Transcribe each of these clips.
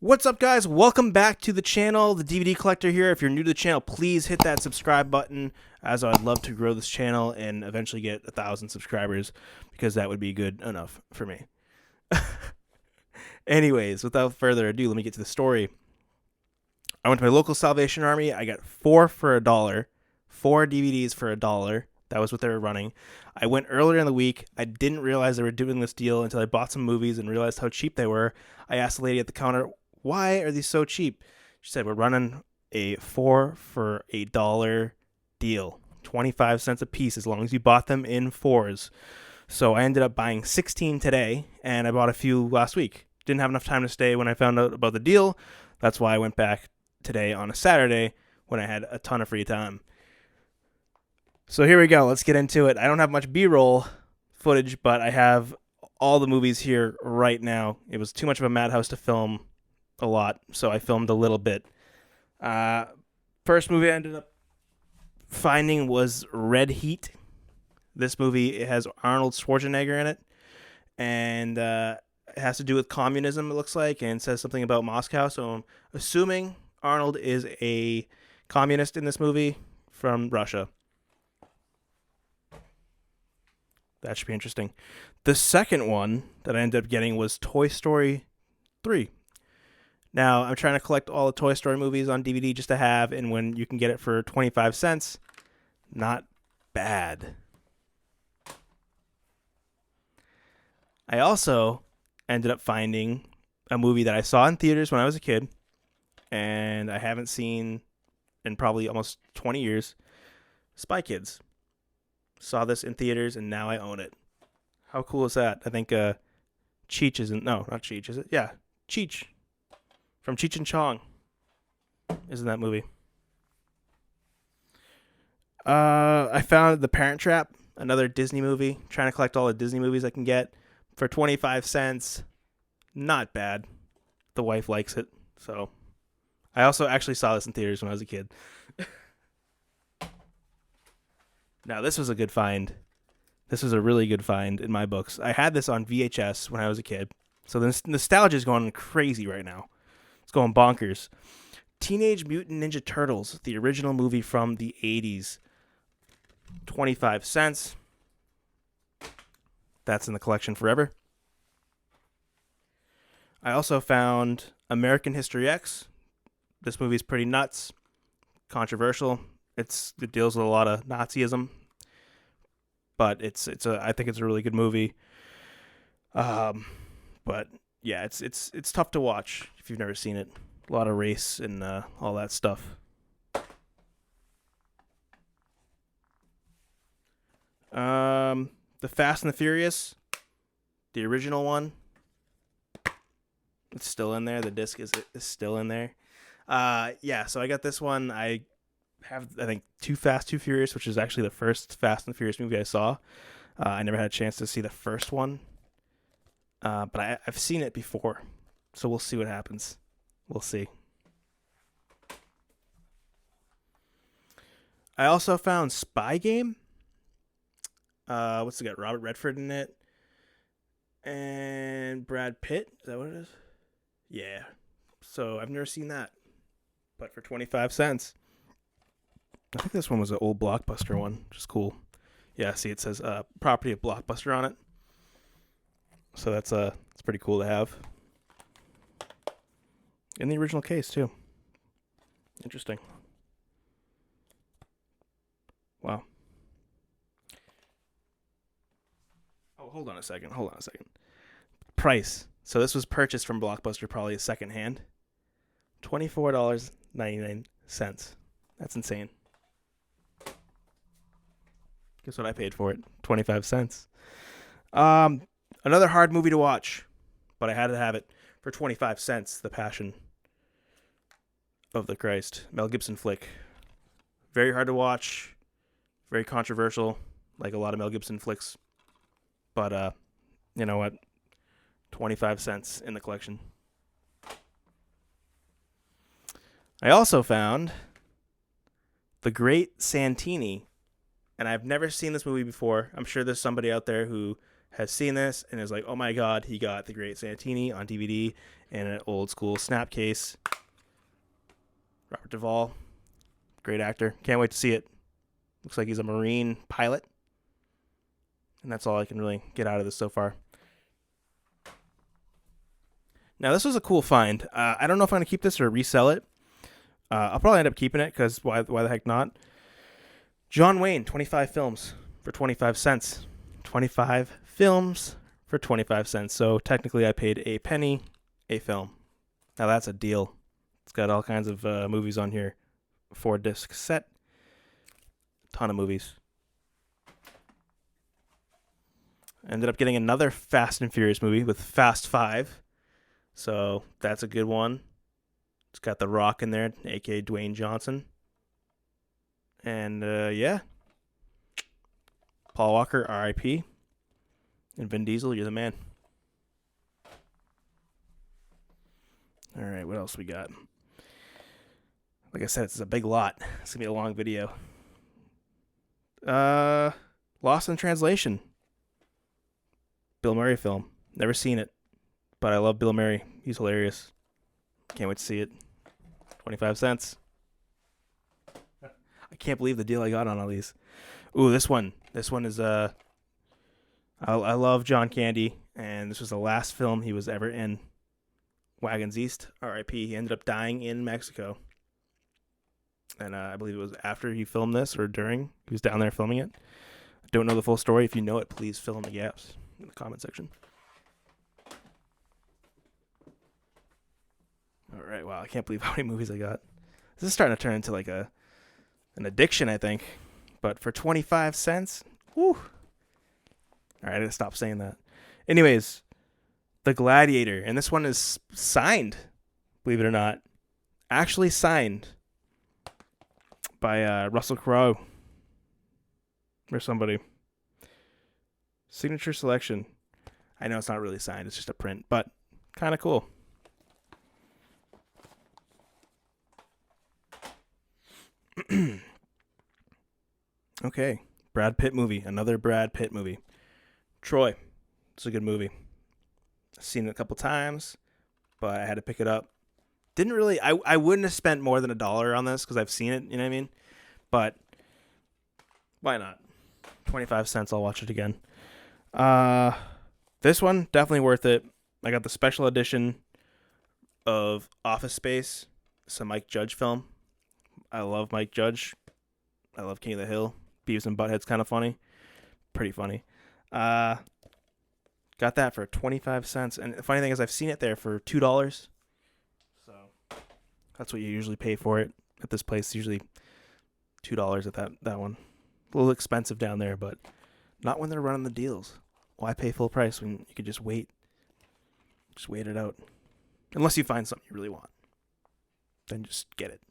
What's up, guys? Welcome back to the channel. The DVD Collector here. If you're new to the channel, please hit that subscribe button, as I'd love to grow this channel and eventually get 1,000 subscribers, because that would be good enough for me. Anyways, without further ado, let me get to the story. I went to my local Salvation Army. I got 4 for $1. 4 DVDs for $1. That was what they were running. I went earlier in the week. I didn't realize they were doing this deal until I bought some movies and realized how cheap they were. I asked the lady at the counter, "Why are these so cheap?" She said, "We're running a 4 for $1 deal. 25 cents a piece as long as you bought them in 4s. So I ended up buying 16 today, and I bought a few last week. Didn't have enough time to stay when I found out about the deal. That's why I went back today on a Saturday when I had a ton of free time. So here we go. Let's get into it. I don't have much B-roll footage, but I have all the movies here right now. It was too much of a madhouse to film a lot, so I filmed a little bit. First movie I ended up finding was Red Heat. This movie, it has Arnold Schwarzenegger in it, and it has to do with communism, it looks like, and says something about Moscow, so I'm assuming Arnold is a communist in this movie from Russia. That should be interesting. The second one that I ended up getting was Toy Story 3. Now, I'm trying to collect all the Toy Story movies on DVD just to have, and when you can get it for 25 cents, not bad. I also ended up finding a movie that I saw in theaters when I was a kid, and I haven't seen in probably almost 20 years, Spy Kids. Saw this in theaters, and now I own it. How cool is that? I think Cheech isn't... No, not Cheech, is it? Yeah, Cheech. From Cheech and Chong is in that movie. I found The Parent Trap, another Disney movie. Trying to collect all the Disney movies I can get for 25 cents. Not bad. The wife likes it, so... I also actually saw this in theaters when I was a kid. Now, this was a good find. This was a really good find in my books. I had this on VHS when I was a kid. So the nostalgia is going crazy right now. It's going bonkers. Teenage Mutant Ninja Turtles, the original movie from the 80s. 25 cents. That's in the collection forever. I also found American History X. This movie is pretty nuts. Controversial. It deals with a lot of Nazism, but I think it's a really good movie. But yeah, it's tough to watch if you've never seen it. A lot of race and all that stuff. The Fast and the Furious, the original one. It's still in there. The disc is still in there. Yeah, so I got this one. I think 2 Fast, 2 Furious, which is actually the first Fast and Furious movie I saw. I never had a chance to see the first one, but I've seen it before, so we'll see what happens. We'll see. I also found Spy Game. What's it got? Robert Redford in it, and Brad Pitt. Is that what it is? Yeah. So I've never seen that, but for 25 cents. I think this one was an old Blockbuster one, which is cool. Yeah, see, it says property of Blockbuster on it. So it's pretty cool to have. In the original case, too. Interesting. Wow. Oh, hold on a second. Price. So this was purchased from Blockbuster, probably secondhand. $24.99. That's insane. Guess what I paid for it? 25 cents. Another hard movie to watch, but I had to have it for 25 cents. The Passion of the Christ. Mel Gibson flick. Very hard to watch. Very controversial, like a lot of Mel Gibson flicks. But, you know what? 25 cents in the collection. I also found The Great Santini. And I've never seen this movie before. I'm sure there's somebody out there who has seen this and is like, oh my god, he got The Great Santini on DVD in an old school snap case. Robert Duvall, great actor. Can't wait to see it. Looks like he's a Marine pilot. And that's all I can really get out of this so far. Now, this was a cool find. I don't know if I'm going to keep this or resell it. I'll probably end up keeping it because why the heck not? John Wayne, 25 films for 25 cents. 25 films for 25 cents. So technically I paid a penny a film. Now that's a deal. It's got all kinds of movies on here. 4-disc set. Ton of movies. Ended up getting another Fast and Furious movie with Fast 5. So that's a good one. It's got The Rock in there, a.k.a. Dwayne Johnson. And, yeah. Paul Walker, R.I.P. And Vin Diesel, you're the man. All right, what else we got? Like I said, it's a big lot. It's going to be a long video. Lost in Translation. Bill Murray film. Never seen it, but I love Bill Murray. He's hilarious. Can't wait to see it. 25 cents. I can't believe the deal I got on all these. Ooh, this one. This one is I love John Candy, and this was the last film he was ever in. Wagons East, R.I.P. He ended up dying in Mexico. And I believe it was after he filmed this or during. He was down there filming it. I don't know the full story. If you know it, please fill in the gaps in the comment section. All right, wow, I can't believe how many movies I got. This is starting to turn into like an addiction, I think. But for 25 cents, whew. All right, I gotta stop saying that. Anyways, The Gladiator, and this one is signed, believe it or not. Actually signed by Russell Crowe or somebody. Signature selection. I know it's not really signed, it's just a print, but kind of cool. Okay, Brad Pitt movie. Another Brad Pitt movie. Troy. It's a good movie. I've seen it a couple times, but I had to pick it up. Didn't really, I wouldn't have spent more than $1 on this because I've seen it, you know what I mean? But why not? 25 cents, I'll watch it again. This one, definitely worth it. I got the special edition of Office Space. It's a Mike Judge film. I love Mike Judge. I love King of the Hill. Beavis and Butthead's kind of funny. Pretty funny. Got that for 25 cents. And the funny thing is I've seen it there for $2. So that's what you usually pay for it at this place. Usually $2 at that one. A little expensive down there, but not when they're running the deals. Why pay full price when you could just wait? Just wait it out. Unless you find something you really want. Then just get it.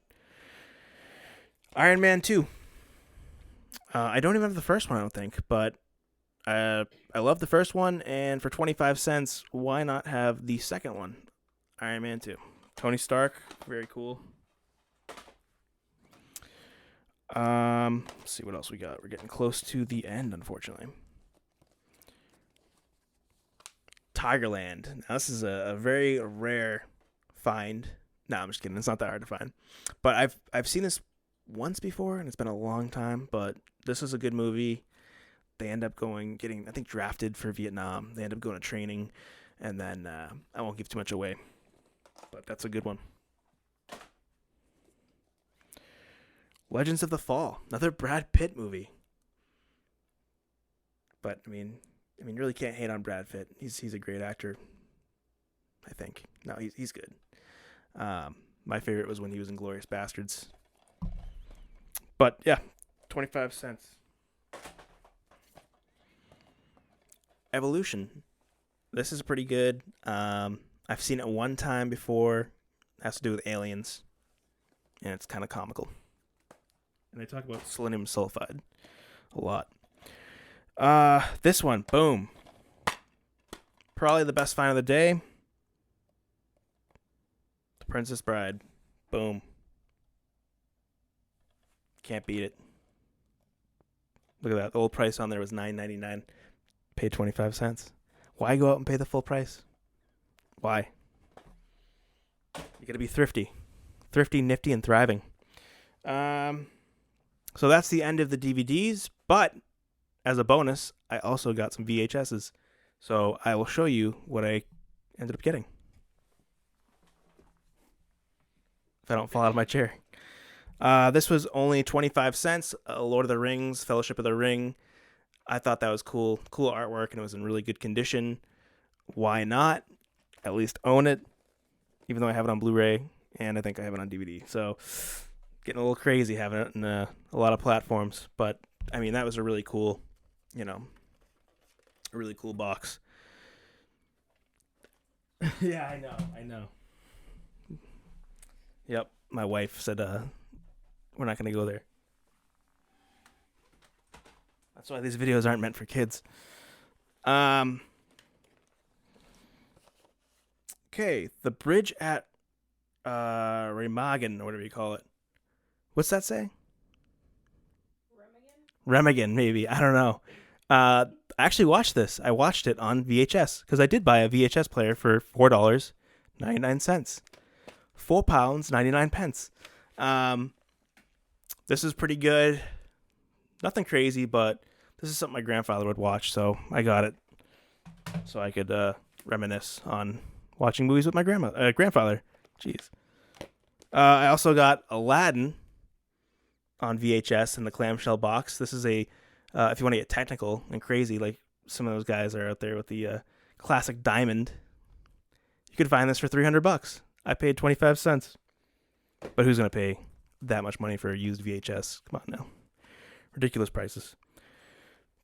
Iron Man 2. I don't even have the first one, I don't think, but I love the first one, and for 25 cents, why not have the second one? Iron Man 2. Tony Stark, very cool. Let's see what else we got. We're getting close to the end, unfortunately. Tigerland. Now, this is a very rare find. No, I'm just kidding. It's not that hard to find. But I've seen this once before, and it's been a long time, but this is a good movie. They end up getting, I think, drafted for Vietnam. They end up going to training, and then I won't give too much away, but that's a good one. Legends of the Fall, another Brad Pitt movie. But I mean, you really can't hate on Brad Pitt. He's a great actor, I think. No, he's good. My favorite was when he was in Glorious Bastards. But yeah, 25 cents. Evolution. This is pretty good. I've seen it one time before. It has to do with aliens. And it's kind of comical. And they talk about selenium sulfide a lot. This one, boom. Probably the best find of the day. The Princess Bride. Boom. Can't beat it. Look at that. The old price on there was $9.99. Pay 25 cents. Why go out and pay the full price? Why? You got to be thrifty. Thrifty, nifty, and thriving. So that's the end of the DVDs, but as a bonus, I also got some VHSs. So I will show you what I ended up getting. If I don't fall out of my chair. This was only 25 cents. Lord of the Rings, Fellowship of the Ring. I thought that was cool. Cool artwork, and it was in really good condition. Why not? At least own it. Even though I have it on Blu-ray, and I think I have it on DVD. So, getting a little crazy having it in a lot of platforms. But, I mean, that was a really cool, a really cool box. Yeah, I know. Yep, my wife said, we're not going to go there. That's why these videos aren't meant for kids. Okay, the bridge at Remagen, or whatever you call it. What's that say? Remagen, maybe. I don't know. I actually watched this. I watched it on VHS because I did buy a VHS player for $4.99. £4.99. This is pretty good. Nothing crazy, but this is something my grandfather would watch, so I got it so I could reminisce on watching movies with my grandfather. Jeez. I also got Aladdin on VHS in the clamshell box. This is if you want to get technical and crazy, like some of those guys are out there with the classic diamond, you could find this for $300. I paid 25 cents. But who's going to pay that much money for a used VHS? Come on now. Ridiculous prices.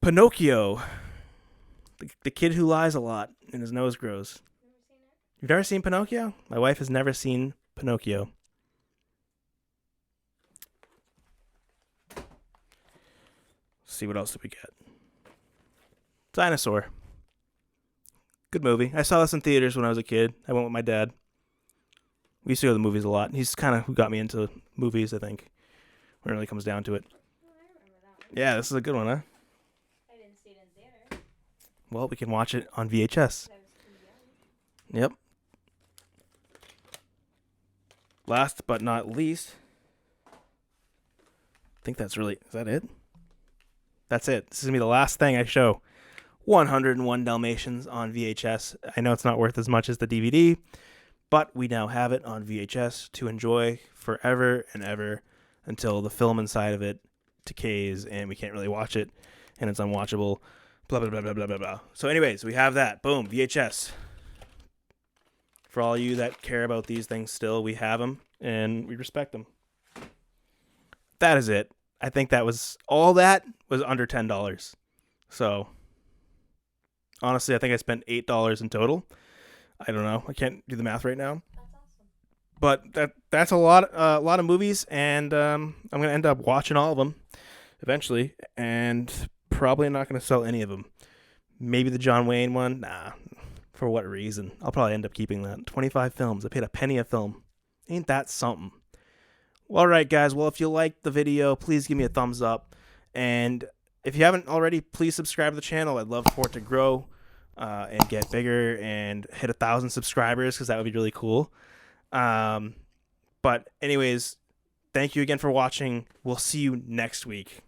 Pinocchio. The kid who lies a lot and his nose grows. You've never seen Pinocchio? My wife has never seen Pinocchio. Let's see what else did we get. Dinosaur. Good movie. I saw this in theaters when I was a kid. I went with my dad. We used to go to the movies a lot. He's kind of who got me into movies, I think, when it really comes down to it. Oh, I remember that one. Yeah, this is a good one, huh? I didn't see it in theater. Well, we can watch it on VHS. I was too young. Yep. Last but not least, I think is that it? That's it. This is going to be the last thing I show. 101 Dalmatians on VHS. I know it's not worth as much as the DVD, but we now have it on VHS to enjoy forever and ever until the film inside of it decays and we can't really watch it and it's unwatchable. Blah, blah, blah, blah, blah, blah, blah. So anyways, we have that. Boom, VHS. For all you that care about these things still, we have them and we respect them. That is it. I think all that was under $10. So honestly, I think I spent $8 in total. I don't know. I can't do the math right now. That's awesome. But that's a lot of movies, and I'm gonna end up watching all of them eventually, and probably not gonna sell any of them. Maybe the John Wayne one. Nah. For what reason? I'll probably end up keeping that. 25 films. I paid a penny a film. Ain't that something? Well, all right, guys. Well, if you liked the video, please give me a thumbs up, and if you haven't already, please subscribe to the channel. I'd love for it to grow and get bigger and hit 1,000 subscribers because that would be really cool. But anyways, thank you again for watching. We'll see you next week.